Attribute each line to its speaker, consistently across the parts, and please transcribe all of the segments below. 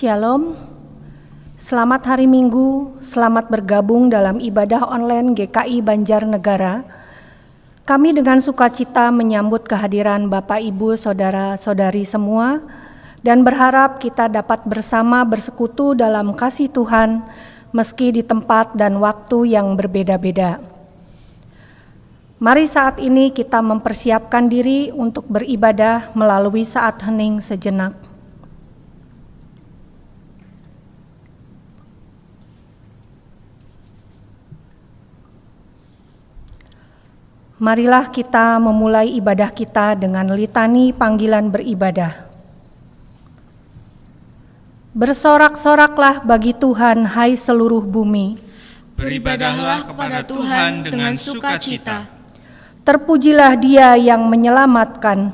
Speaker 1: Shalom, selamat hari Minggu, selamat bergabung dalam ibadah online GKI Banjarnegara. Kami dengan sukacita menyambut kehadiran Bapak, Ibu, Saudara-saudari semua dan berharap kita dapat bersama bersekutu dalam kasih Tuhan meski di tempat dan waktu yang berbeda-beda. Mari saat ini kita mempersiapkan diri untuk beribadah melalui saat hening sejenak. Marilah kita memulai ibadah kita dengan litani panggilan beribadah. Bersorak-soraklah bagi Tuhan, hai seluruh bumi.
Speaker 2: Beribadahlah kepada Tuhan dengan sukacita.
Speaker 1: Terpujilah Dia yang menyelamatkan.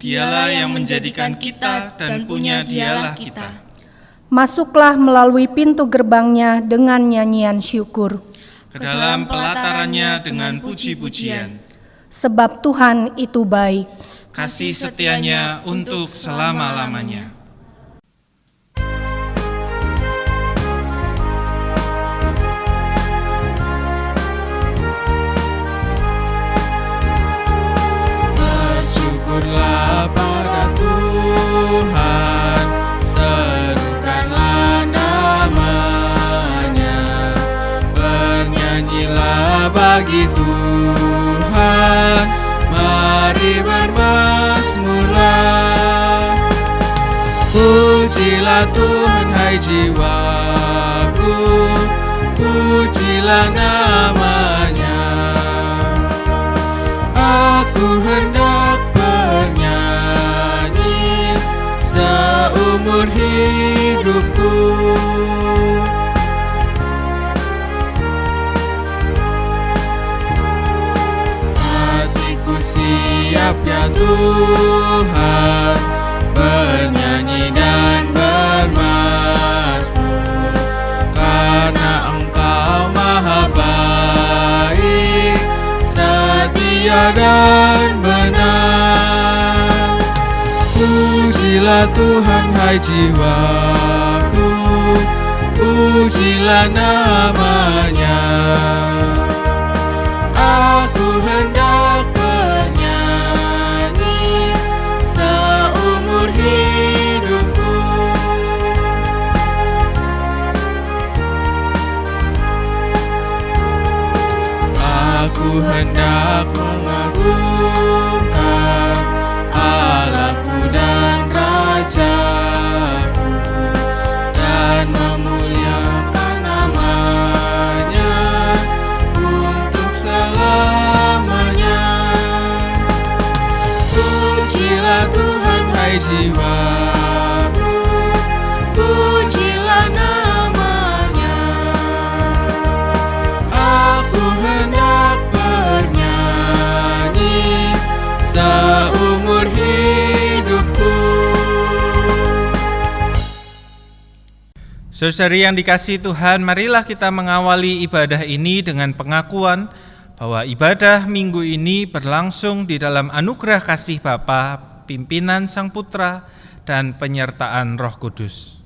Speaker 2: Dialah yang menjadikan kita dan punya Dialah kita.
Speaker 1: Masuklah melalui pintu gerbangnya dengan nyanyian syukur.
Speaker 2: Ke dalam pelatarannya dengan puji-pujian.
Speaker 1: Sebab Tuhan itu baik.
Speaker 2: Kasih setianya untuk selama-lamanya.
Speaker 3: Bersyukurlah pada Tuhan, serukanlah namanya, bernyanyilah bagi Tuhan, mari bermazmurlah. Pujilah Tuhan hai jiwaku, pujilah namanya. Aku hendak bernyanyi seumur hidupku. Hatiku siap ya Tuhan, bernyanyi dan bermazmur, karena Engkau maha baik, setia dan benar. Pujilah Tuhan hai jiwaku, pujilah namanya. Aku hendak bernyanyi seumur hidupku. Aku hendak mengagungkan Allahku dan Rajaku, dan memuliakan namanya untuk selamanya. Pujilah Tuhan hai jiwaku, pujilah namanya. Aku hendak bernyanyi seumur hidupku.
Speaker 2: Saudari yang dikasihi Tuhan, marilah kita mengawali ibadah ini dengan pengakuan bahwa ibadah minggu ini berlangsung di dalam anugerah kasih Bapa, pimpinan Sang Putra, dan penyertaan Roh Kudus.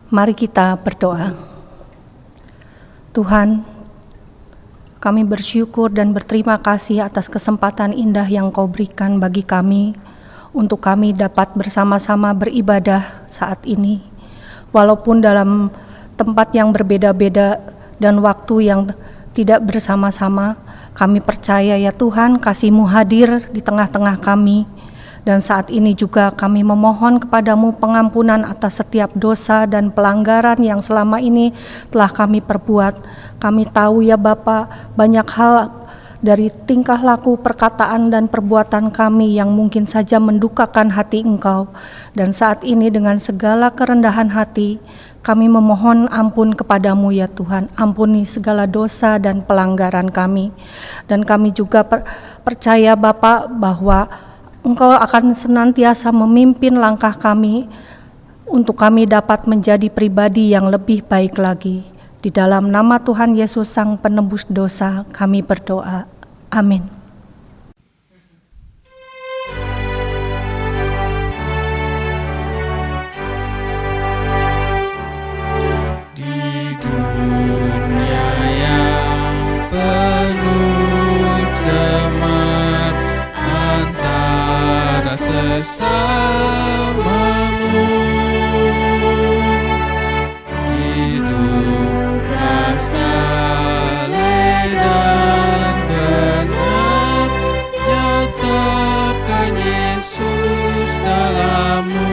Speaker 1: Mari kita berdoa. Tuhan, kami bersyukur dan berterima kasih atas kesempatan indah yang Kau berikan bagi kami untuk kami dapat bersama-sama beribadah saat ini. Walaupun dalam tempat yang berbeda-beda dan waktu yang tidak bersama-sama, kami percaya ya Tuhan, kasih-Mu hadir di tengah-tengah kami. Dan saat ini juga kami memohon kepadamu pengampunan atas setiap dosa dan pelanggaran yang selama ini telah kami perbuat. Kami tahu ya Bapa, banyak hal dari tingkah laku, perkataan dan perbuatan kami yang mungkin saja mendukakan hati Engkau. Dan saat ini dengan segala kerendahan hati, kami memohon ampun kepadamu ya Tuhan. Ampuni segala dosa dan pelanggaran kami. Dan kami juga percaya Bapa bahwa Engkau akan senantiasa memimpin langkah kami untuk kami dapat menjadi pribadi yang lebih baik lagi. Di dalam nama Tuhan Yesus Sang Penebus dosa kami berdoa. Amin.
Speaker 3: Di dunia yang penuh cemar antara sesamamu, hiduplah saleh dan benar, nyatakan Yesus dalammu.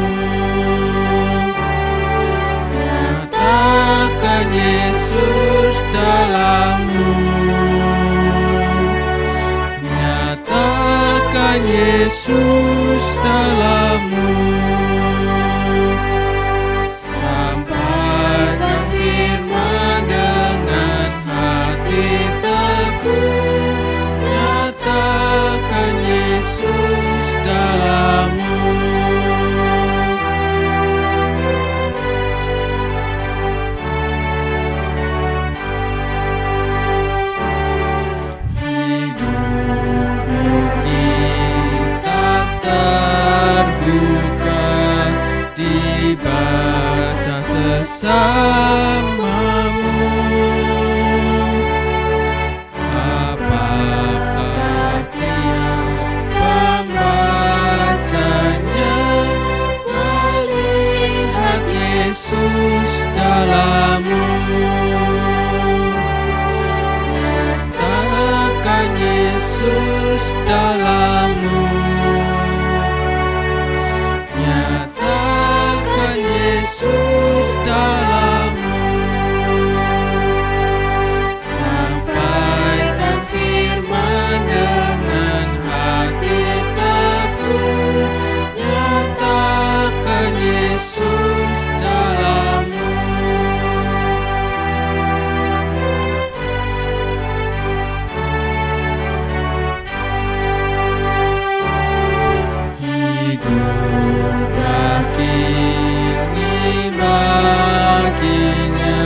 Speaker 3: Nyatakan Yesus dalammu. Nyatakan Yesus dalammu. Sampaikan firman dengan hati teguh. Nyatakan Yesus dalammu. Hidupmu kitab terbuka, dibaca sesamamu. Apakah tiap pembacanya melihat Yesus dalammu. Nyatakan Yesus dalammu. Nyatakan Yesus dalammu. Sampaikan firman dengan hati teguh. Nyatakan Yesus dalammu. Hiduplah kini baginya,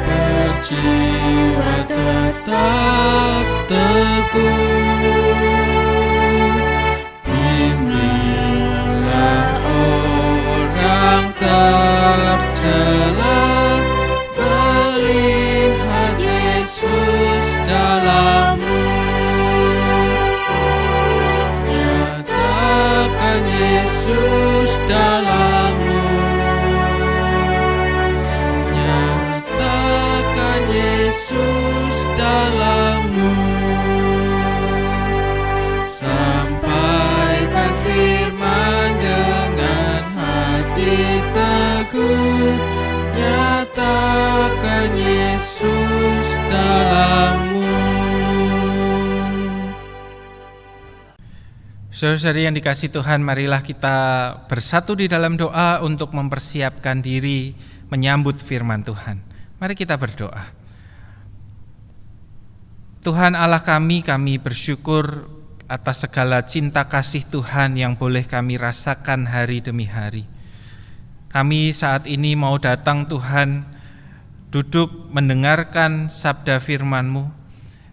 Speaker 3: berjiwa tetap teguh. Bimbinglah orang tercela, melihat Yesus dalammu. Nyatakan Yesus dalammu. Nyatakan Yesus dalammu. Sampaikan firman dengan hati teguh. Nyatakan Yesus dalammu.
Speaker 2: Saudara-saudari yang dikasihi Tuhan, marilah kita bersatu di dalam doa untuk mempersiapkan diri menyambut firman Tuhan. Mari kita berdoa. Tuhan Allah kami bersyukur atas segala cinta kasih Tuhan yang boleh kami rasakan hari demi hari. Kami saat ini mau datang Tuhan, duduk mendengarkan sabda firman-Mu.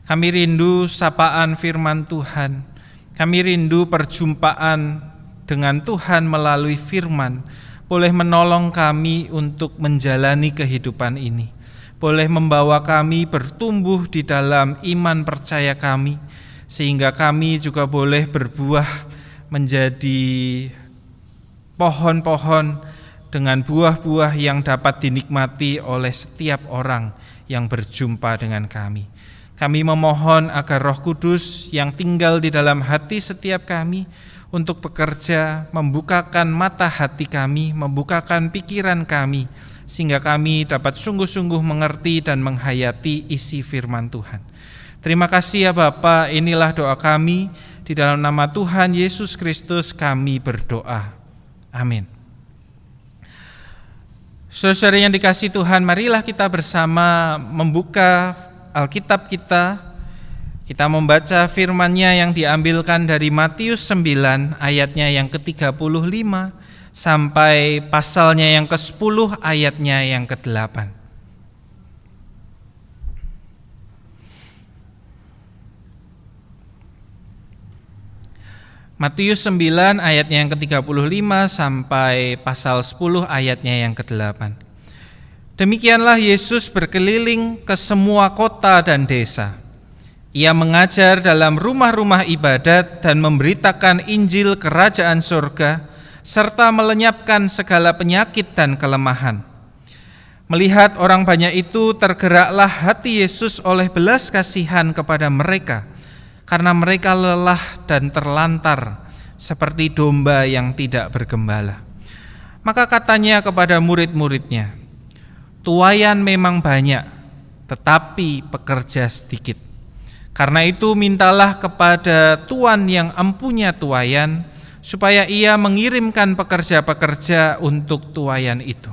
Speaker 2: Kami rindu sapaan firman Tuhan. Kami rindu perjumpaan dengan Tuhan melalui firman, boleh menolong kami untuk menjalani kehidupan ini, boleh membawa kami bertumbuh di dalam iman percaya kami, sehingga kami juga boleh berbuah menjadi pohon-pohon dengan buah-buah yang dapat dinikmati oleh setiap orang yang berjumpa dengan kami. Kami memohon agar Roh Kudus yang tinggal di dalam hati setiap kami untuk bekerja, membukakan mata hati kami, membukakan pikiran kami, sehingga kami dapat sungguh-sungguh mengerti dan menghayati isi firman Tuhan. Terima kasih ya Bapa, inilah doa kami, di dalam nama Tuhan Yesus Kristus kami berdoa. Amin. Saudara yang dikasihi Tuhan, marilah kita bersama membuka Alkitab kita Kita membaca firman-Nya yang diambilkan dari Matius 9 ayatnya yang ke-35 sampai pasalnya yang ke-10 ayatnya yang ke-8. Matius 9 ayatnya yang ke-35 sampai pasal 10 ayatnya yang ke-8. Demikianlah Yesus berkeliling ke semua kota dan desa. Ia mengajar dalam rumah-rumah ibadat dan memberitakan Injil kerajaan surga, serta melenyapkan segala penyakit dan kelemahan. Melihat orang banyak itu, tergeraklah hati Yesus oleh belas kasihan kepada mereka, karena mereka lelah dan terlantar, seperti domba yang tidak bergembala. Maka katanya kepada murid-muridnya, "Tuaian memang banyak, tetapi pekerja sedikit. Karena itu mintalah kepada Tuan yang empunya tuaian, supaya ia mengirimkan pekerja-pekerja untuk tuaian itu."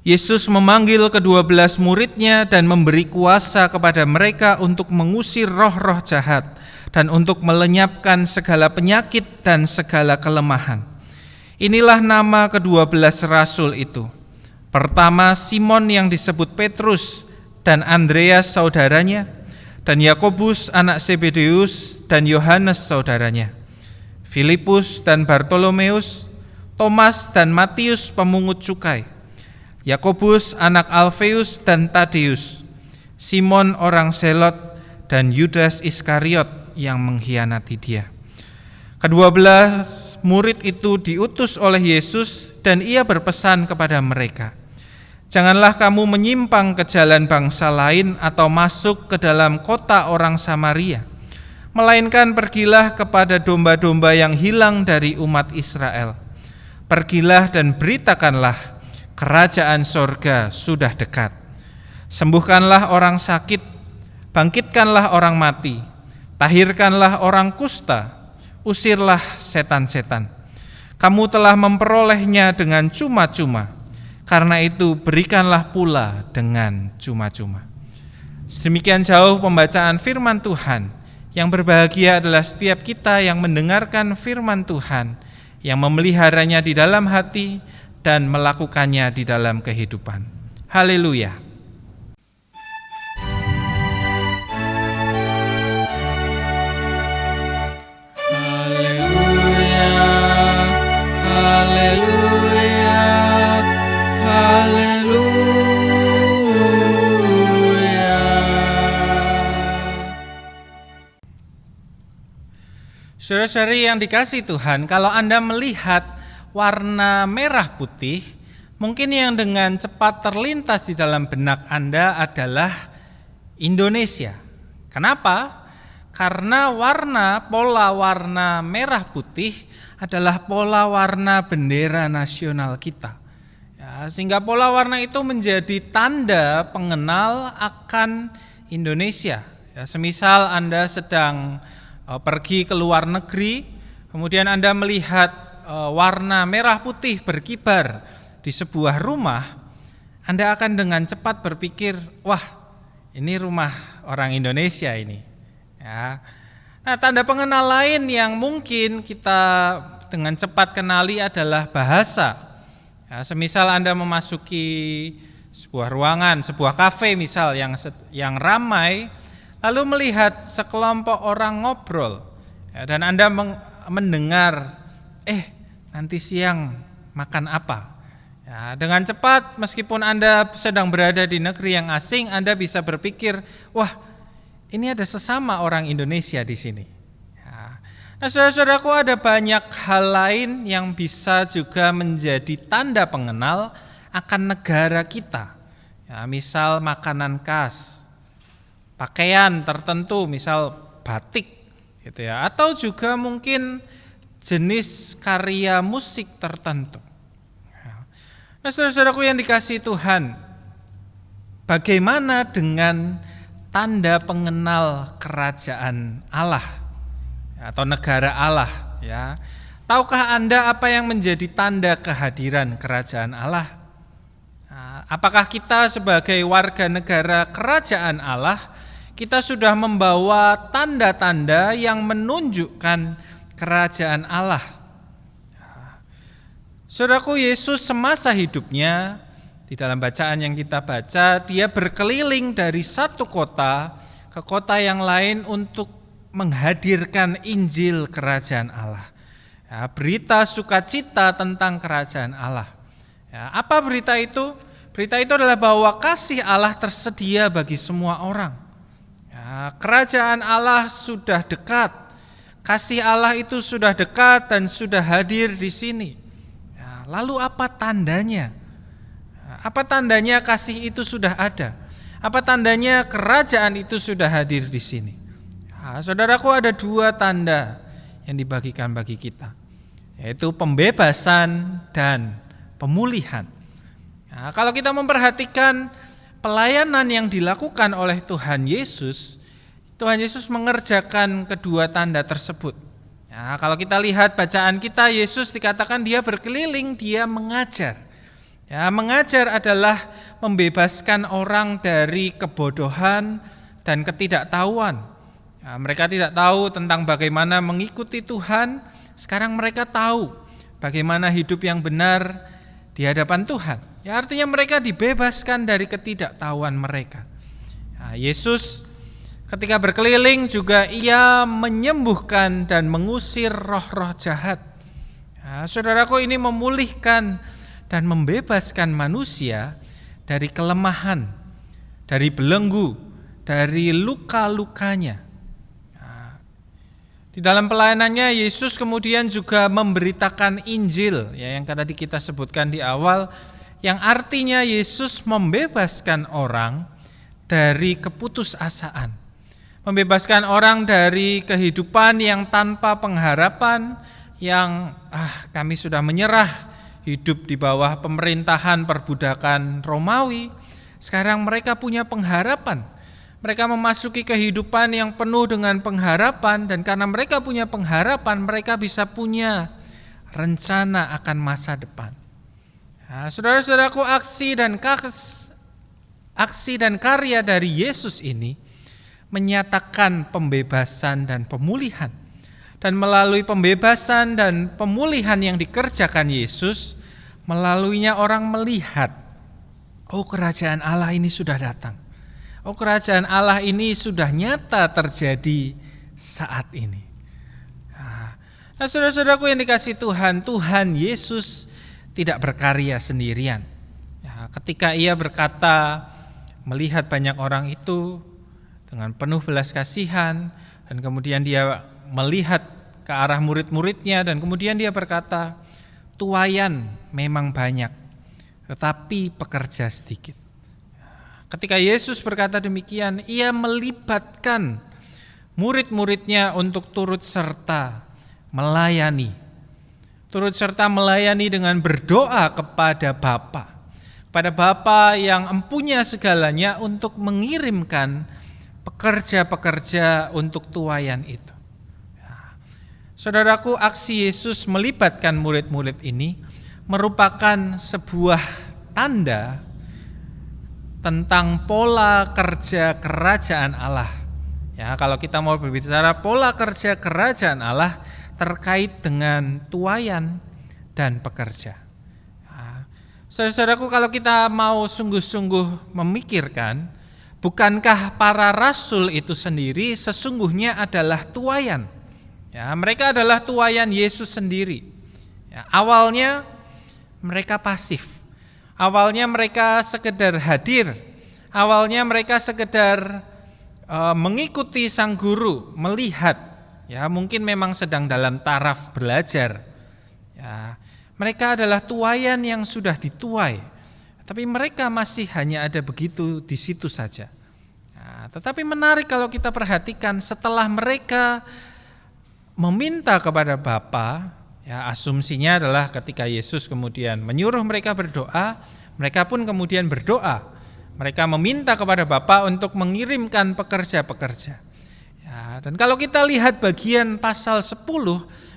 Speaker 2: Yesus memanggil ke-12 muridnya dan memberi kuasa kepada mereka untuk mengusir roh-roh jahat dan untuk melenyapkan segala penyakit dan segala kelemahan. Inilah nama ke-12 rasul itu. Pertama, Simon yang disebut Petrus dan Andreas saudaranya, dan Yakobus anak Zebedeus dan Yohanes saudaranya, Filipus dan Bartolomeus, Thomas dan Matius pemungut cukai, Yakobus anak Alfeus dan Tadeus, Simon orang Zelot, dan Yudas Iskariot yang mengkhianati dia. Ke-12 murid itu diutus oleh Yesus dan ia berpesan kepada mereka, "Janganlah kamu menyimpang ke jalan bangsa lain atau masuk ke dalam kota orang Samaria, melainkan pergilah kepada domba-domba yang hilang dari umat Israel. Pergilah dan beritakanlah, kerajaan sorga sudah dekat. Sembuhkanlah orang sakit, bangkitkanlah orang mati, tahirkanlah orang kusta, usirlah setan-setan. Kamu telah memperolehnya dengan cuma-cuma, karena itu berikanlah pula dengan cuma-cuma." Sedemikian jauh pembacaan firman Tuhan. Yang berbahagia adalah setiap kita yang mendengarkan firman Tuhan, yang memeliharanya di dalam hati dan melakukannya di dalam kehidupan. Haleluya.
Speaker 3: Haleluya, haleluya, haleluya.
Speaker 2: Saudara-saudari yang dikasihi Tuhan, kalau Anda melihat warna merah putih, mungkin yang dengan cepat terlintas di dalam benak Anda adalah Indonesia. Kenapa? Karena pola warna merah putih adalah pola warna bendera nasional kita. Ya, sehingga pola warna itu menjadi tanda pengenal akan Indonesia. Ya, semisal Anda sedang pergi ke luar negeri, kemudian Anda melihat warna merah putih berkibar di sebuah rumah, Anda akan dengan cepat berpikir, wah, ini rumah orang Indonesia ini. Ya. Nah, tanda pengenal lain yang mungkin kita dengan cepat kenali adalah bahasa. Ya, semisal Anda memasuki sebuah ruangan, sebuah kafe misal yang ramai, lalu melihat sekelompok orang ngobrol, ya, dan Anda mendengar, nanti siang makan apa? Ya, dengan cepat, meskipun Anda sedang berada di negeri yang asing, Anda bisa berpikir, wah, ini ada sesama orang Indonesia di sini. Ya. Nah, saudara-saudaraku, ada banyak hal lain yang bisa juga menjadi tanda pengenal akan negara kita. Ya, misal makanan khas, pakaian tertentu, misal batik, gitu ya, atau juga mungkin jenis karya musik tertentu. Nah, saudara-saudaraku yang dikasihi Tuhan, bagaimana dengan tanda pengenal kerajaan Allah atau negara Allah? Ya, tahukah Anda apa yang menjadi tanda kehadiran kerajaan Allah? Apakah kita sebagai warga negara kerajaan Allah, kita sudah membawa tanda-tanda yang menunjukkan kerajaan Allah. Saudaraku, Yesus semasa hidupnya, di dalam bacaan yang kita baca, dia berkeliling dari satu kota ke kota yang lain untuk menghadirkan Injil kerajaan Allah. Berita sukacita tentang kerajaan Allah. Apa berita itu? Berita itu adalah bahwa kasih Allah tersedia bagi semua orang. Kerajaan Allah sudah dekat. Kasih Allah itu sudah dekat dan sudah hadir di sini. Lalu apa tandanya? Apa tandanya kasih itu sudah ada? Apa tandanya kerajaan itu sudah hadir di sini? Saudaraku, ada dua tanda yang dibagikan bagi kita, yaitu pembebasan dan pemulihan. Kalau kita memperhatikan pelayanan yang dilakukan oleh Tuhan Yesus mengerjakan kedua tanda tersebut. Kalau kita lihat bacaan kita, Yesus dikatakan dia berkeliling, dia mengajar. Mengajar adalah membebaskan orang dari kebodohan dan ketidaktahuan. Mereka tidak tahu tentang bagaimana mengikuti Tuhan, sekarang mereka tahu bagaimana hidup yang benar di hadapan Tuhan. Artinya mereka dibebaskan dari ketidaktahuan mereka. Yesus ketika berkeliling juga ia menyembuhkan dan mengusir roh-roh jahat. Saudaraku, ini memulihkan dan membebaskan manusia dari kelemahan, dari belenggu, dari luka-lukanya. Di dalam pelayanannya Yesus kemudian juga memberitakan Injil, yang tadi kita sebutkan di awal, yang artinya Yesus membebaskan orang dari keputusasaan, membebaskan orang dari kehidupan yang tanpa pengharapan, yang kami sudah menyerah hidup di bawah pemerintahan perbudakan Romawi. Sekarang mereka punya pengharapan. Mereka memasuki kehidupan yang penuh dengan pengharapan, dan karena mereka punya pengharapan, mereka bisa punya rencana akan masa depan. Saudara-saudaraku, aksi dan karya dari Yesus ini menyatakan pembebasan dan pemulihan. Dan melalui pembebasan dan pemulihan yang dikerjakan Yesus, melaluinya orang melihat, kerajaan Allah ini sudah datang. Kerajaan Allah ini sudah nyata terjadi saat ini. Saudara-saudaraku yang dikasihi Tuhan, Tuhan Yesus tidak berkarya sendirian. Ketika ia berkata, melihat banyak orang itu dengan penuh belas kasihan, dan kemudian dia melihat ke arah murid-muridnya, dan kemudian dia berkata, tuaian memang banyak, tetapi pekerja sedikit. Ketika Yesus berkata demikian, ia melibatkan murid-muridnya untuk turut serta melayani. Turut serta melayani dengan berdoa kepada Bapa. Kepada Bapa yang empunya segalanya untuk mengirimkan pekerja-pekerja untuk tuaian itu. Saudaraku, aksi Yesus melibatkan murid-murid ini merupakan sebuah tanda tentang pola kerja kerajaan Allah. Kalau kita mau berbicara pola kerja kerajaan Allah terkait dengan tuaian dan pekerja. Saudara-saudaraku, kalau kita mau sungguh-sungguh memikirkan, bukankah para rasul itu sendiri sesungguhnya adalah tuaian? Mereka adalah tuaian Yesus sendiri. Awalnya mereka pasif. Awalnya mereka sekedar hadir, awalnya mereka sekedar mengikuti sang guru, melihat, mungkin memang sedang dalam taraf belajar. Mereka adalah tuaian yang sudah dituai, tapi mereka masih hanya ada begitu di situ saja. Tetapi menarik kalau kita perhatikan, setelah mereka meminta kepada Bapa, asumsinya adalah ketika Yesus kemudian menyuruh mereka berdoa, mereka pun kemudian berdoa. Mereka meminta kepada Bapa untuk mengirimkan pekerja-pekerja. Dan kalau kita lihat bagian pasal 10,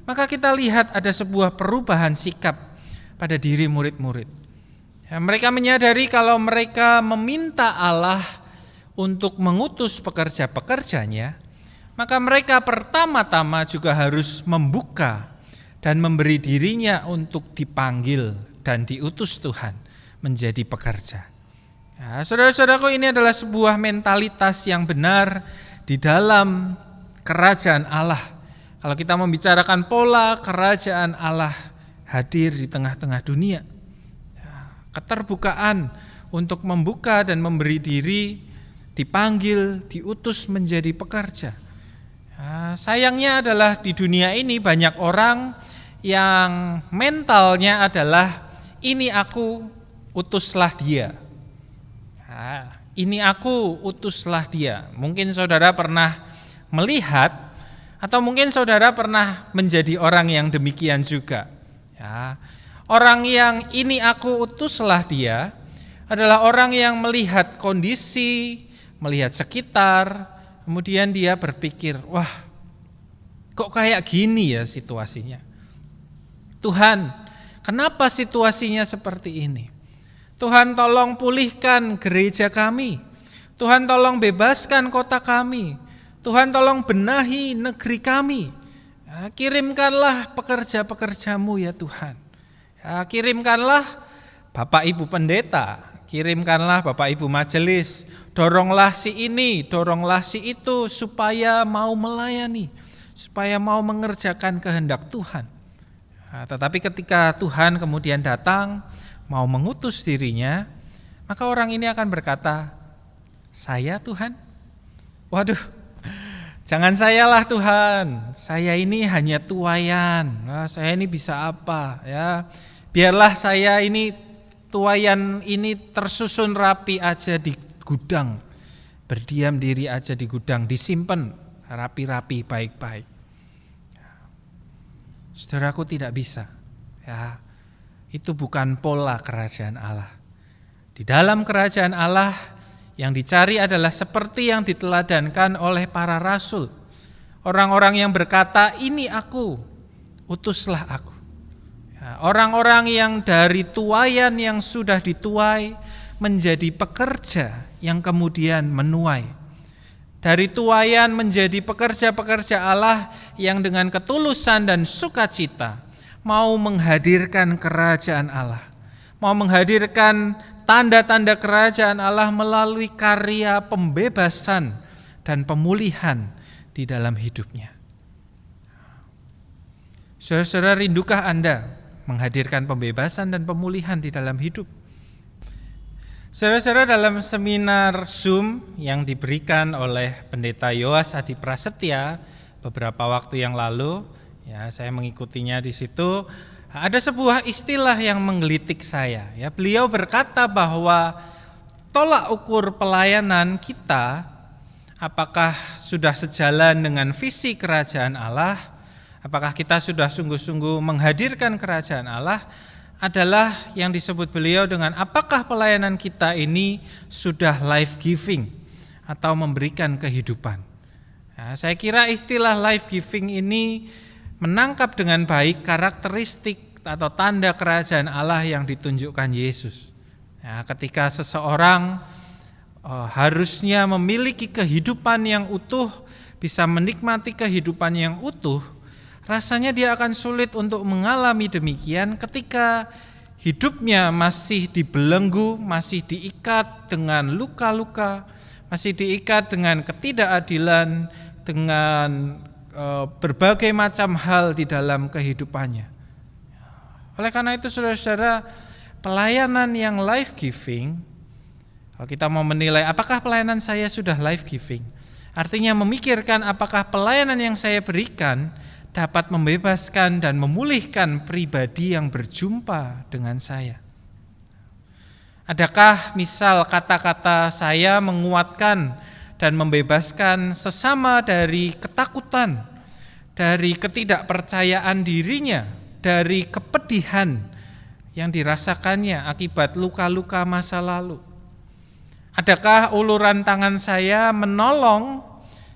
Speaker 2: maka kita lihat ada sebuah perubahan sikap pada diri murid-murid. Mereka menyadari kalau mereka meminta Allah untuk mengutus pekerja-pekerjanya, maka mereka pertama-tama juga harus membuka dan memberi dirinya untuk dipanggil dan diutus Tuhan menjadi pekerja. Ya, saudara-saudaraku, ini adalah sebuah mentalitas yang benar di dalam kerajaan Allah. Kalau kita membicarakan pola kerajaan Allah hadir di tengah-tengah dunia, ya, keterbukaan untuk membuka dan memberi diri, dipanggil, diutus menjadi pekerja. Ya, sayangnya adalah di dunia ini banyak orang yang mentalnya adalah ini aku, utuslah dia. Ya, ini aku, utuslah dia. Mungkin saudara pernah melihat atau mungkin saudara pernah menjadi orang yang demikian juga. Ya, orang yang ini aku, utuslah dia adalah orang yang melihat kondisi, melihat sekitar, kemudian dia berpikir, wah, kok kayak gini ya situasinya. Tuhan, kenapa situasinya seperti ini? Tuhan, tolong pulihkan gereja kami. Tuhan, tolong bebaskan kota kami. Tuhan, tolong benahi negeri kami. Ya, kirimkanlah pekerja-pekerjamu ya Tuhan. Ya, kirimkanlah Bapak Ibu Pendeta, kirimkanlah Bapak Ibu Majelis, doronglah si ini, doronglah si itu supaya mau melayani, supaya mau mengerjakan kehendak Tuhan. Ya, tetapi ketika Tuhan kemudian datang, mau mengutus dirinya, maka orang ini akan berkata, saya Tuhan? Waduh, jangan sayalah Tuhan, saya ini hanya tuayan, saya ini bisa apa ya? Biarlah saya ini tuayan ini tersusun rapi aja di gudang, berdiam diri aja di gudang, disimpan rapi-rapi baik-baik. Saudaraku, tidak bisa, ya. Itu bukan pola kerajaan Allah. Di dalam kerajaan Allah yang dicari adalah seperti yang diteladankan oleh para rasul. Orang-orang yang berkata, ini aku, utuslah aku. Ya, orang-orang yang dari tuayan yang sudah dituai menjadi pekerja yang kemudian menuai. Dari tuayan menjadi pekerja-pekerja Allah yang dengan ketulusan dan sukacita mau menghadirkan kerajaan Allah, mau menghadirkan tanda-tanda kerajaan Allah melalui karya pembebasan dan pemulihan di dalam hidupnya. Saudara-saudara, rindukah Anda menghadirkan pembebasan dan pemulihan di dalam hidup? Saudara-saudara, dalam seminar Zoom yang diberikan oleh Pendeta Yoas Adi Prasetya beberapa waktu yang lalu, ya, saya mengikutinya di situ. Ada sebuah istilah yang menggelitik saya. Ya, beliau berkata bahwa tolak ukur pelayanan kita, apakah sudah sejalan dengan visi kerajaan Allah, apakah kita sudah sungguh-sungguh menghadirkan kerajaan Allah, adalah yang disebut beliau dengan apakah pelayanan kita ini sudah life giving atau memberikan kehidupan. Nah, saya kira istilah life giving ini menangkap dengan baik karakteristik atau tanda kerajaan Allah yang ditunjukkan Yesus. Ya, ketika seseorang harusnya memiliki kehidupan yang utuh, bisa menikmati kehidupan yang utuh, rasanya dia akan sulit untuk mengalami demikian ketika hidupnya masih dibelenggu, masih diikat dengan luka-luka, masih diikat dengan ketidakadilan, dengan berbagai macam hal di dalam kehidupannya. Oleh karena itu saudara-saudara, pelayanan yang life giving, kalau kita mau menilai apakah pelayanan saya sudah life giving, artinya memikirkan apakah pelayanan yang saya berikan dapat membebaskan dan memulihkan pribadi yang berjumpa dengan saya. Adakah misal kata-kata saya menguatkan dan membebaskan sesama dari ketakutan, dari ketidakpercayaan dirinya, dari kepedihan yang dirasakannya akibat luka-luka masa lalu? Adakah uluran tangan saya menolong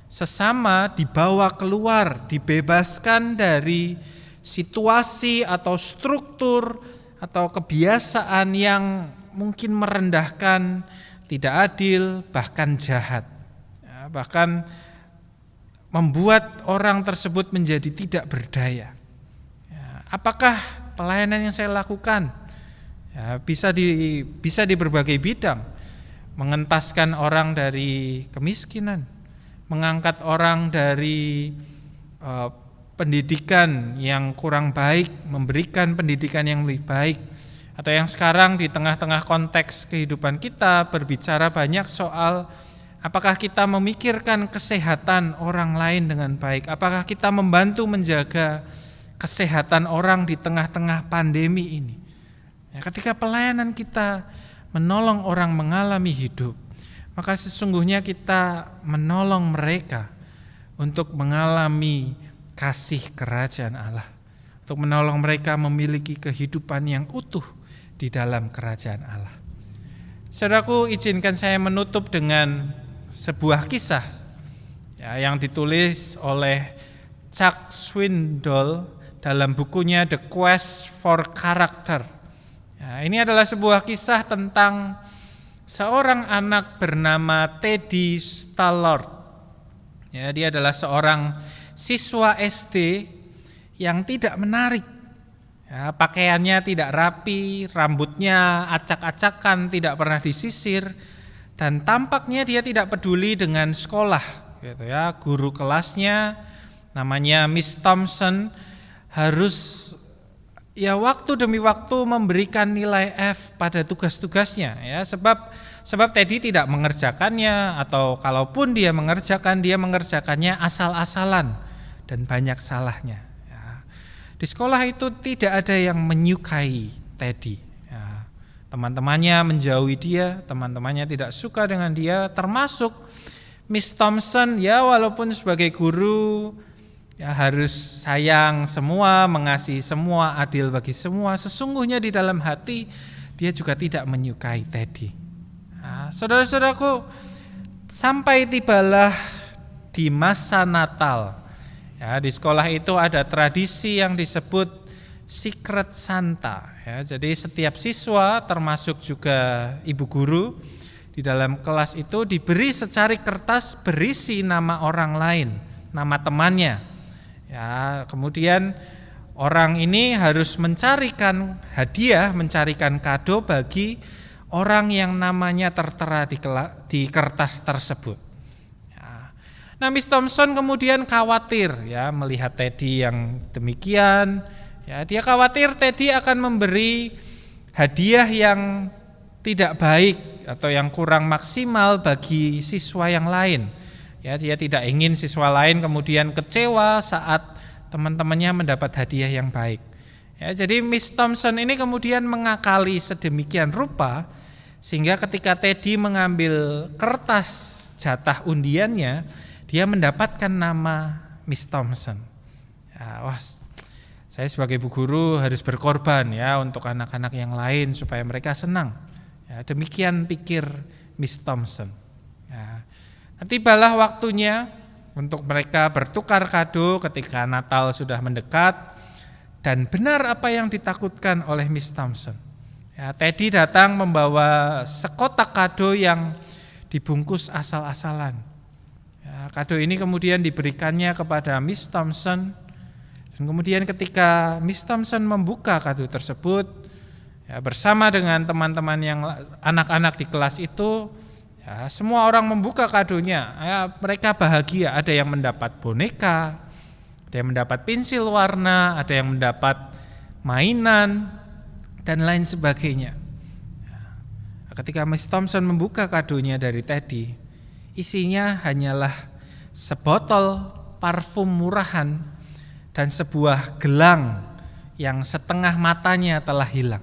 Speaker 2: sesama dibawa keluar, dibebaskan dari situasi atau struktur atau kebiasaan yang mungkin merendahkan, tidak adil, bahkan jahat. Ya, bahkan membuat orang tersebut menjadi tidak berdaya. Ya, apakah pelayanan yang saya lakukan? Ya, bisa di berbagai bidang. Mengentaskan orang dari kemiskinan, mengangkat orang dari pendidikan yang kurang baik, memberikan pendidikan yang lebih baik. Atau yang sekarang di tengah-tengah konteks kehidupan kita berbicara banyak soal apakah kita memikirkan kesehatan orang lain dengan baik, apakah kita membantu menjaga kesehatan orang di tengah-tengah pandemi ini. Ya, ketika pelayanan kita menolong orang mengalami hidup, maka sesungguhnya kita menolong mereka untuk mengalami kasih kerajaan Allah, untuk menolong mereka memiliki kehidupan yang utuh di dalam kerajaan Allah. Saudaraku, izinkan saya menutup dengan sebuah kisah ya, yang ditulis oleh Chuck Swindoll dalam bukunya The Quest for Character. Ya, ini adalah sebuah kisah tentang seorang anak bernama Teddy Stallard. Ya, dia adalah seorang siswa SD yang tidak menarik. Ya, pakaiannya tidak rapi, rambutnya acak-acakan, tidak pernah disisir, dan tampaknya dia tidak peduli dengan sekolah. Gitu ya. Guru kelasnya namanya Miss Thompson harus waktu demi waktu memberikan nilai F pada tugas-tugasnya. Ya, sebab Teddy tidak mengerjakannya, atau kalaupun dia mengerjakannya asal-asalan dan banyak salahnya. Ya. Di sekolah itu tidak ada yang menyukai Teddy. Ya. Teman-temannya menjauhi dia, teman-temannya tidak suka dengan dia, termasuk Miss Thompson. Ya, walaupun sebagai guru ya harus sayang semua, mengasihi semua, adil bagi semua, sesungguhnya di dalam hati dia juga tidak menyukai Teddy. Ya, saudara-saudaraku, sampai tibalah di masa Natal. Ya, di sekolah itu ada tradisi yang disebut Secret Santa. Ya, jadi setiap siswa termasuk juga ibu guru di dalam kelas itu diberi secari kertas berisi nama orang lain, nama temannya. Ya, kemudian orang ini harus mencarikan hadiah, mencarikan kado bagi orang yang namanya tertera di kertas tersebut. Nah, Miss Thompson kemudian khawatir ya melihat Teddy yang demikian. Ya, dia khawatir Teddy akan memberi hadiah yang tidak baik atau yang kurang maksimal bagi siswa yang lain. Ya, dia tidak ingin siswa lain kemudian kecewa saat teman-temannya mendapat hadiah yang baik. Ya, jadi Miss Thompson ini kemudian mengakali sedemikian rupa sehingga ketika Teddy mengambil kertas jatah undiannya, dia mendapatkan nama Miss Thompson. Ya, saya sebagai ibu guru harus berkorban ya untuk anak-anak yang lain supaya mereka senang. Ya, demikian pikir Miss Thompson. Ya, nanti tibalah waktunya untuk mereka bertukar kado ketika Natal sudah mendekat, dan benar apa yang ditakutkan oleh Miss Thompson. Ya, Teddy datang membawa sekotak kado yang dibungkus asal-asalan. Kado ini kemudian diberikannya kepada Miss Thompson, dan kemudian ketika Miss Thompson membuka kado tersebut ya, bersama dengan teman-teman yang anak-anak di kelas itu, ya, semua orang membuka kadonya. Ya, mereka bahagia, ada yang mendapat boneka, ada yang mendapat pensil warna, ada yang mendapat mainan dan lain sebagainya. Ya, ketika Miss Thompson membuka kadonya dari Teddy, isinya hanyalah sebotol parfum murahan dan sebuah gelang yang setengah matanya telah hilang.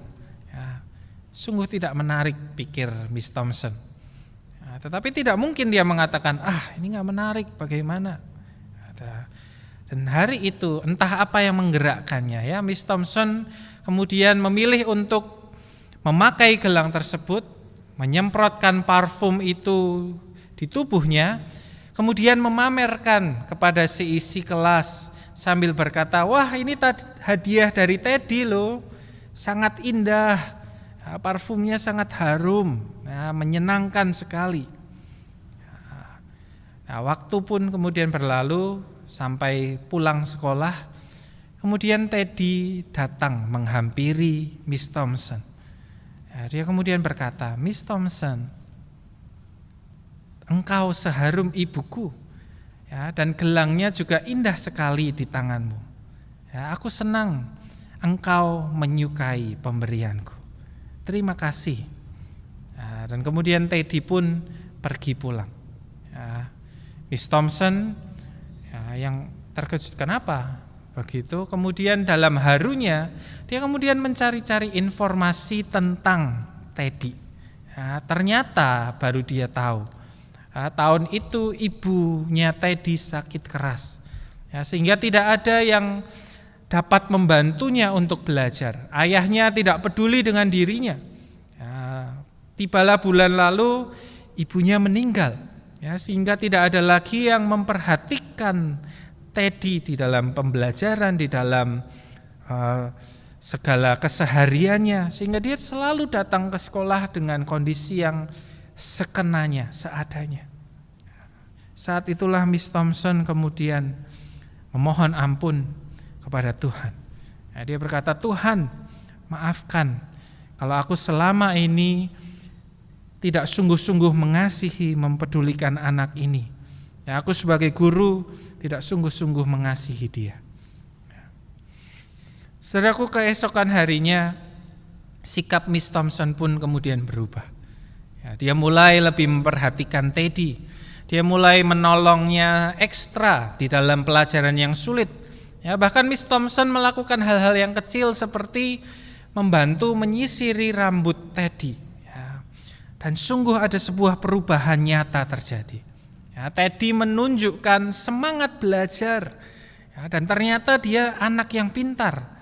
Speaker 2: Ya, sungguh tidak menarik, pikir Miss Thompson. Ya, tetapi tidak mungkin dia mengatakan, ini gak menarik, bagaimana? Dan hari itu entah apa yang menggerakkannya. Ya, Miss Thompson kemudian memilih untuk memakai gelang tersebut, menyemprotkan parfum itu di tubuhnya, kemudian memamerkan kepada seisi kelas sambil berkata, wah ini hadiah dari Teddy loh, sangat indah, parfumnya sangat harum, menyenangkan sekali. Nah, waktu pun kemudian berlalu sampai pulang sekolah. Kemudian Teddy datang menghampiri Miss Thompson. Dia kemudian berkata, "Miss Thompson, engkau seharum ibuku, dan gelangnya juga indah sekali di tanganmu. Aku senang engkau menyukai pemberianku. Terima kasih." Dan kemudian Teddy pun pergi pulang. Miss Thompson yang terkejut, kenapa begitu? Kemudian dalam harunya dia kemudian mencari-cari informasi tentang Teddy. Ternyata baru dia tahu, tahun itu ibunya Teddy sakit keras, sehingga tidak ada yang dapat membantunya untuk belajar. Ayahnya tidak peduli dengan dirinya. Tibalah bulan lalu ibunya meninggal, sehingga tidak ada lagi yang memperhatikan Teddy di dalam pembelajaran, di dalam segala kesehariannya, sehingga dia selalu datang ke sekolah dengan kondisi yang sekenanya, seadanya. Saat itulah Miss Thompson kemudian memohon ampun kepada Tuhan. Dia berkata, "Tuhan, maafkan kalau aku selama ini tidak sungguh-sungguh mengasihi, mempedulikan anak ini. Aku sebagai guru tidak sungguh-sungguh mengasihi dia." Saudaraku, keesokan harinya sikap Miss Thompson pun kemudian berubah. Dia mulai lebih memperhatikan Teddy. Dia mulai menolongnya ekstra di dalam pelajaran yang sulit. Bahkan Miss Thompson melakukan hal-hal yang kecil seperti membantu menyisiri rambut Teddy. Dan sungguh ada sebuah perubahan nyata terjadi. Teddy menunjukkan semangat belajar, dan ternyata dia anak yang pintar.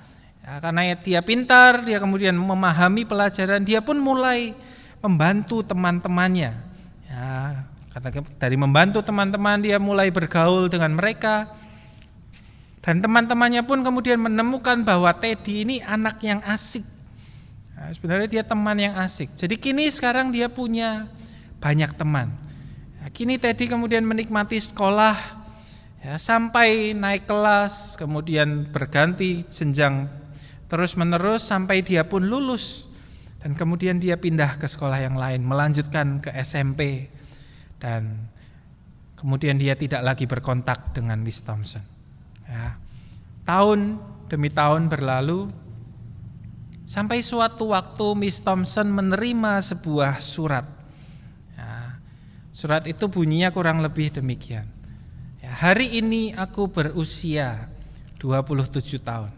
Speaker 2: Karena dia pintar, dia kemudian memahami pelajaran, dia pun mulai membantu teman-temannya. Dari membantu teman-teman, dia mulai bergaul dengan mereka. Dan teman-temannya pun kemudian menemukan bahwa Teddy ini anak yang asik. Sebenarnya dia teman yang asik. Jadi kini sekarang dia punya banyak teman. Kini Teddy kemudian menikmati sekolah, sampai naik kelas, kemudian berganti jenjang terus-menerus sampai dia pun lulus. Dan kemudian dia pindah ke sekolah yang lain, melanjutkan ke SMP. Dan kemudian dia tidak lagi berkontak dengan Miss Thompson. Tahun demi tahun berlalu, sampai suatu waktu Miss Thompson menerima sebuah surat. Surat itu bunyinya kurang lebih demikian. Hari ini aku berusia 27 tahun.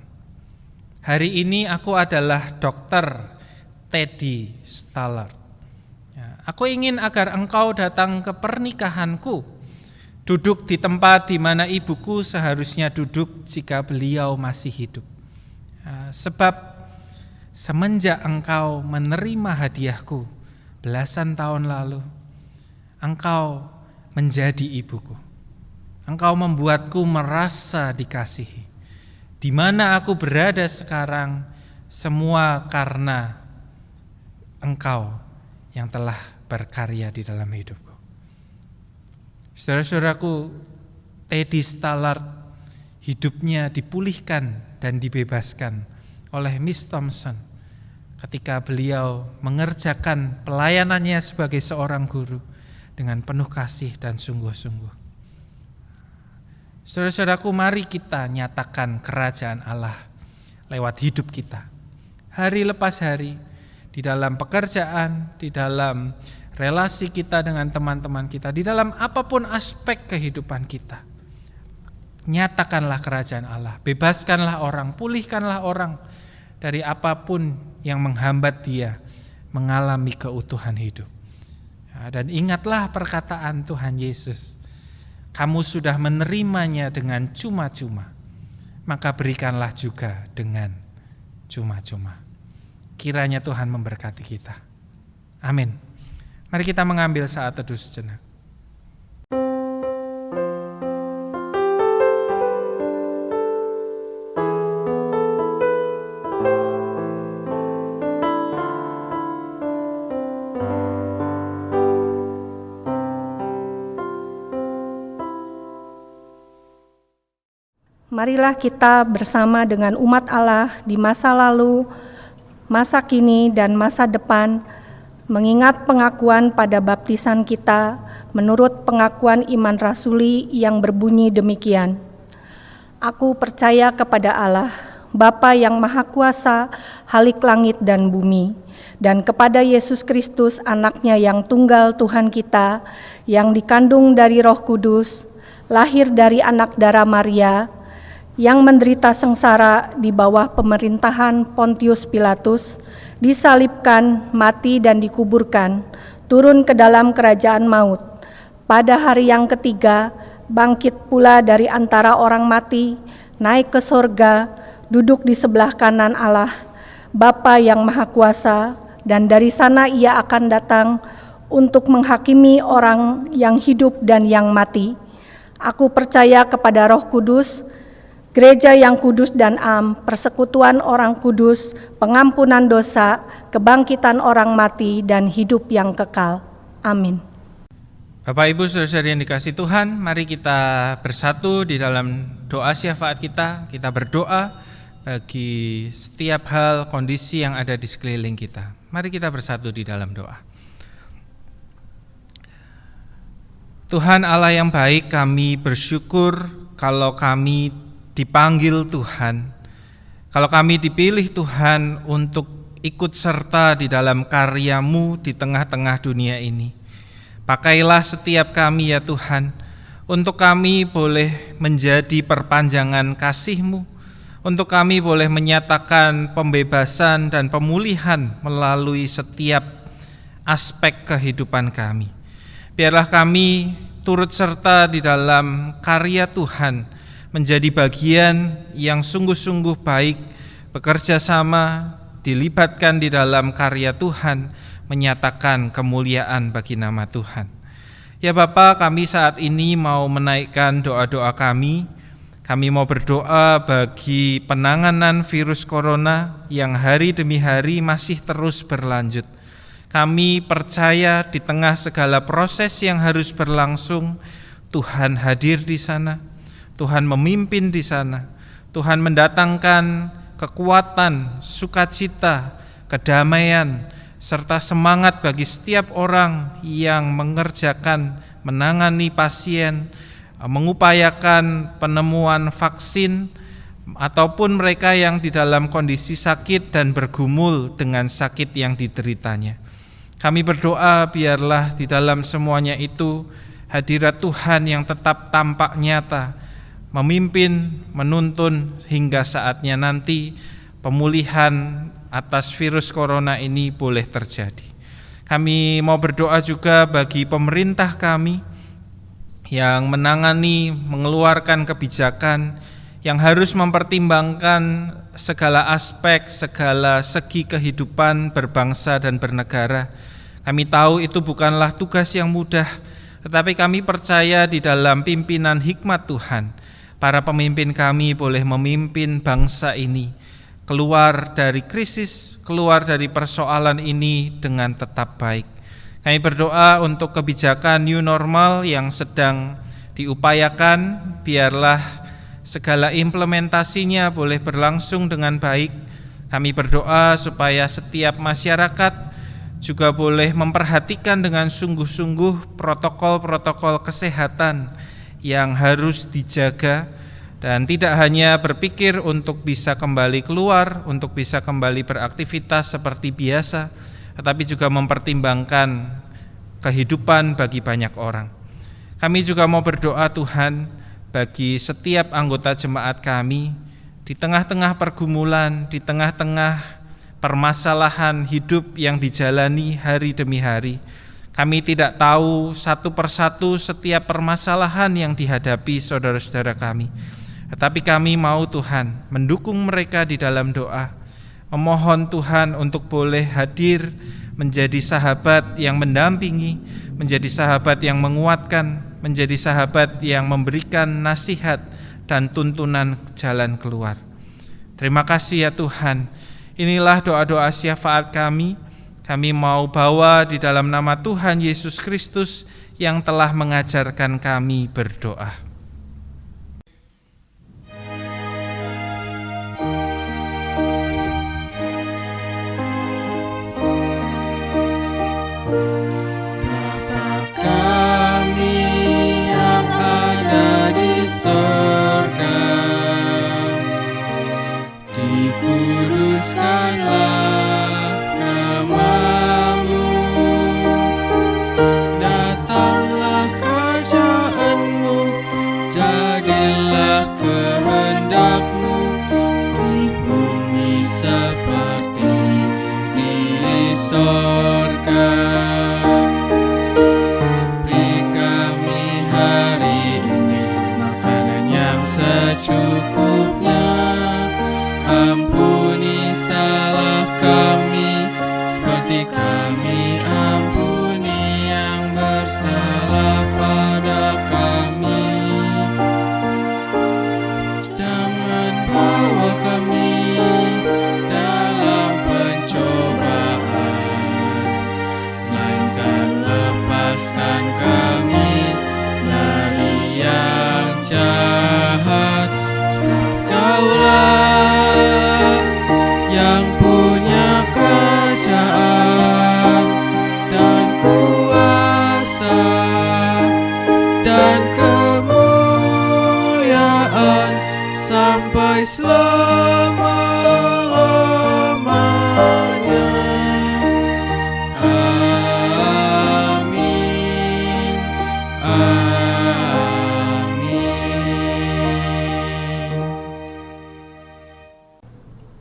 Speaker 2: Hari ini aku adalah Dr. Teddy Stallard. Aku ingin agar engkau datang ke pernikahanku, duduk di tempat di mana ibuku seharusnya duduk jika beliau masih hidup. Sebab semenjak engkau menerima hadiahku belasan tahun lalu, engkau menjadi ibuku. Engkau membuatku merasa dikasihi. Di mana aku berada sekarang, semua karena engkau yang telah berkarya di dalam hidupku. Saudara-saudaraku, Teddy Stallard hidupnya dipulihkan dan dibebaskan oleh Miss Thompson ketika beliau mengerjakan pelayanannya sebagai seorang guru dengan penuh kasih dan sungguh-sungguh. Saudara-saudaraku, mari kita nyatakan kerajaan Allah lewat hidup kita. Hari lepas hari, di dalam pekerjaan, di dalam relasi kita dengan teman-teman kita, di dalam apapun aspek kehidupan kita. Nyatakanlah kerajaan Allah, bebaskanlah orang, pulihkanlah orang dari apapun yang menghambat dia mengalami keutuhan hidup. Dan ingatlah perkataan Tuhan Yesus, kamu sudah menerimanya dengan cuma-cuma, maka berikanlah juga dengan cuma-cuma. Kiranya Tuhan memberkati kita. Amin. Mari kita mengambil saat teduh sejenak.
Speaker 1: marilah kita bersama dengan umat Allah di masa lalu, masa kini, dan masa depan, mengingat pengakuan pada baptisan kita menurut pengakuan iman rasuli yang berbunyi demikian. Aku percaya kepada Allah, Bapa yang Maha Kuasa, Halik langit dan bumi, dan kepada Yesus Kristus, Anaknya yang tunggal Tuhan kita, yang dikandung dari Roh Kudus, lahir dari anak darah Maria, yang menderita sengsara di bawah pemerintahan Pontius Pilatus, disalibkan, mati dan dikuburkan, turun ke dalam kerajaan maut. Pada hari yang ketiga, bangkit pula dari antara orang mati, naik ke sorga, duduk di sebelah kanan Allah, Bapa yang Maha Kuasa, dan dari sana Ia akan datang untuk menghakimi orang yang hidup dan yang mati. Aku percaya kepada Roh Kudus, gereja yang kudus dan am, persekutuan orang kudus, pengampunan dosa, kebangkitan orang mati, dan hidup yang kekal. Amin.
Speaker 2: Bapak Ibu Saudara-saudari yang dikasihi Tuhan, mari kita bersatu di dalam doa syafaat kita. Kita berdoa bagi setiap hal, kondisi yang ada di sekeliling kita. Mari kita bersatu di dalam doa. Tuhan Allah yang baik, kami bersyukur kalau kami dipanggil Tuhan, kalau kami dipilih Tuhan untuk ikut serta di dalam karya-Mu di tengah-tengah dunia ini. Pakailah setiap kami ya Tuhan, untuk kami boleh menjadi perpanjangan kasih-Mu, untuk kami boleh menyatakan pembebasan dan pemulihan melalui setiap aspek kehidupan kami. Biarlah kami turut serta di dalam karya Tuhan, menjadi bagian yang sungguh-sungguh baik, bekerja sama, dilibatkan di dalam karya Tuhan, menyatakan kemuliaan bagi nama Tuhan. Ya Bapa, kami saat ini mau menaikkan doa-doa kami. Kami mau berdoa bagi penanganan virus corona yang hari demi hari masih terus berlanjut. Kami percaya di tengah segala proses yang harus berlangsung, Tuhan hadir di sana, Tuhan memimpin di sana, Tuhan mendatangkan kekuatan, sukacita, kedamaian, serta semangat bagi setiap orang yang mengerjakan, menangani pasien, mengupayakan penemuan vaksin, ataupun mereka yang di dalam kondisi sakit dan bergumul dengan sakit yang dideritanya. Kami berdoa biarlah di dalam semuanya itu hadirat Tuhan yang tetap tampak nyata, memimpin, menuntun hingga saatnya nanti pemulihan atas virus corona ini boleh terjadi. Kami mau berdoa juga bagi pemerintah kami yang menangani, mengeluarkan kebijakan yang harus mempertimbangkan segala aspek, segala segi kehidupan berbangsa dan bernegara. Kami tahu itu bukanlah tugas yang mudah, tetapi kami percaya di dalam pimpinan hikmat Tuhan, para pemimpin kami boleh memimpin bangsa ini keluar dari krisis, keluar dari persoalan ini dengan tetap baik. Kami berdoa untuk kebijakan new normal yang sedang diupayakan, biarlah segala implementasinya boleh berlangsung dengan baik. Kami berdoa supaya setiap masyarakat juga boleh memperhatikan dengan sungguh-sungguh protokol-protokol kesehatan yang harus dijaga, dan tidak hanya berpikir untuk bisa kembali keluar, untuk bisa kembali beraktivitas seperti biasa, tetapi juga mempertimbangkan kehidupan bagi banyak orang. Kami juga mau berdoa Tuhan bagi setiap anggota jemaat kami di tengah-tengah pergumulan, di tengah-tengah permasalahan hidup yang dijalani hari demi hari. Kami tidak tahu satu persatu setiap permasalahan yang dihadapi saudara-saudara kami. Tetapi kami mau Tuhan mendukung mereka di dalam doa, memohon Tuhan untuk boleh hadir menjadi sahabat yang mendampingi, menjadi sahabat yang menguatkan, menjadi sahabat yang memberikan nasihat dan tuntunan jalan keluar. Terima kasih ya Tuhan. Inilah doa-doa syafaat kami. Kami mau bawa di dalam nama Tuhan Yesus Kristus yang telah mengajarkan kami berdoa.
Speaker 3: secukupnya. Ampuni salah kami, seperti kami ampuni yang bersalah pada kami. Jangan bawa kami dalam pencobaan, melainkan lepaskan kami dari yang jahat. Sebab Kaulah yang punya kerajaan dan kuasa dan kemuliaan sampai selama-lamanya. Amin. Amin.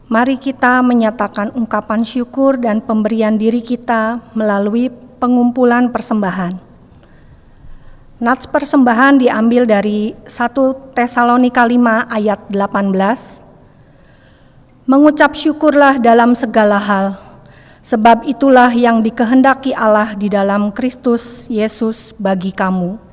Speaker 1: Mari kita menyatakan ungkapan syukur dan pemberian diri kita melalui pengumpulan persembahan. Nats persembahan diambil dari 1 Tesalonika 5 ayat 18. Mengucap syukurlah dalam segala hal, sebab itulah yang dikehendaki Allah di dalam Kristus Yesus bagi kamu.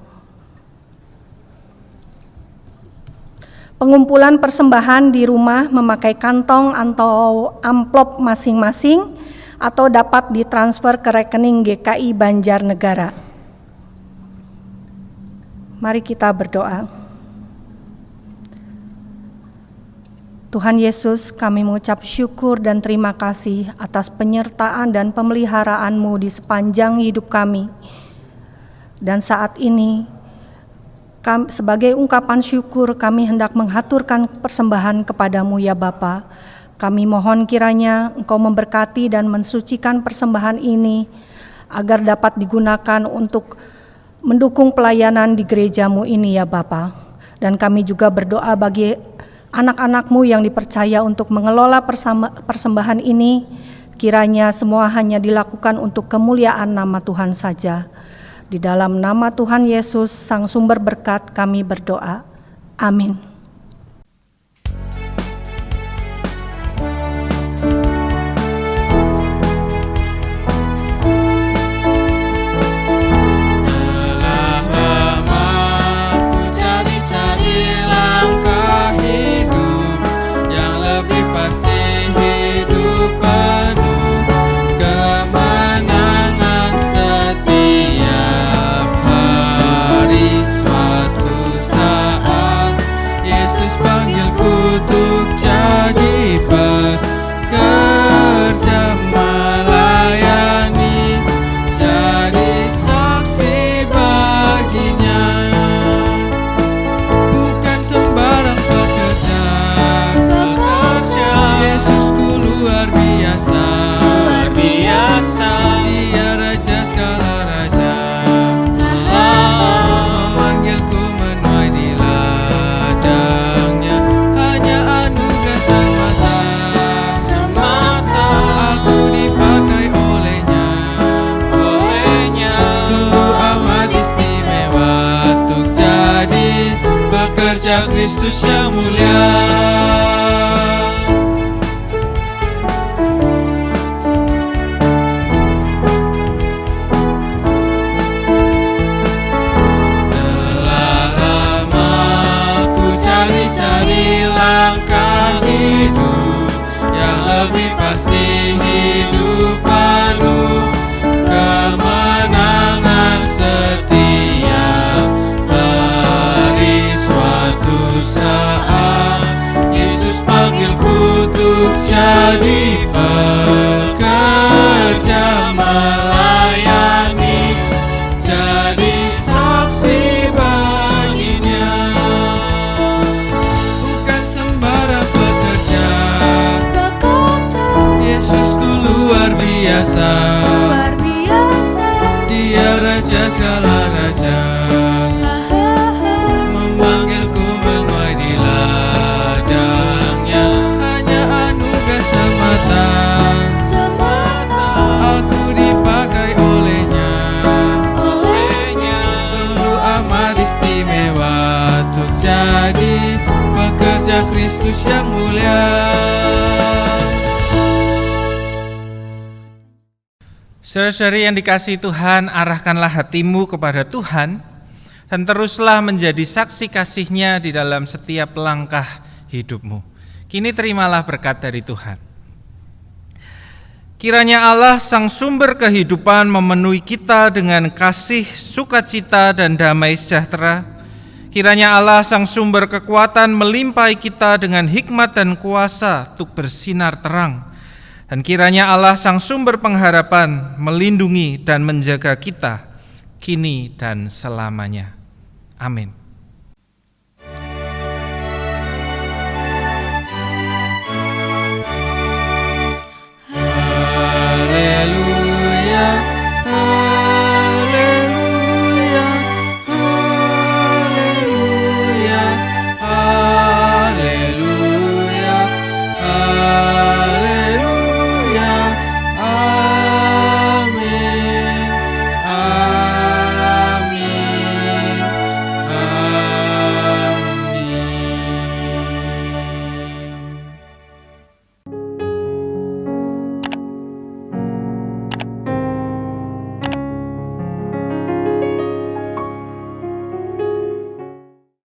Speaker 1: Pengumpulan persembahan di rumah memakai kantong atau amplop masing-masing atau dapat ditransfer ke rekening GKI Banjarnegara. Mari kita berdoa. Tuhan Yesus, kami mengucap syukur dan terima kasih atas penyertaan dan pemeliharaan-Mu di sepanjang hidup kami. Dan saat ini, sebagai ungkapan syukur kami hendak menghaturkan persembahan kepadamu ya Bapa. Kami mohon kiranya Engkau memberkati dan mensucikan persembahan ini agar dapat digunakan untuk mendukung pelayanan di gerejamu ini ya Bapa. Dan kami juga berdoa bagi anak-anak-Mu yang dipercaya untuk mengelola persembahan ini, kiranya semua hanya dilakukan untuk kemuliaan nama Tuhan saja. Di dalam nama Tuhan Yesus, Sang Sumber Berkat, kami berdoa. Amin.
Speaker 3: Telah lama ku cari-cari langkah hidup yang lebih pasti, hidup penuh kemenangan setiap hari. Suatu saat Yesus panggilku untuk jadi pekerja melayani, jadi saksi baginya. Bukan sembarang pekerja, Yesusku luar biasa. Dia raja segala raja, memanggilku menuai di ladangnya. Hanya anugerah semata, aku dipakai olehnya. Sungguh amat istimewa untuk jadi pekerja Kristus yang mulia. Telah lama ku cari-cari langkah hidup yang lebih pasti, hidup penuh kemenangan setiap hari. Suatu saat Yesus Yesus yang mulia.
Speaker 2: Saudara-saudari yang dikasihi Tuhan, arahkanlah hatimu kepada Tuhan dan teruslah menjadi saksi kasih-Nya di dalam setiap langkah hidupmu. Kini terimalah berkat dari Tuhan. Kiranya Allah Sang Sumber kehidupan memenuhi kita dengan kasih, sukacita, dan damai sejahtera. Kiranya Allah Sang Sumber kekuatan melimpahi kita dengan hikmat dan kuasa untuk bersinar terang. Dan kiranya Allah Sang Sumber pengharapan melindungi dan menjaga kita kini dan selamanya. Amin.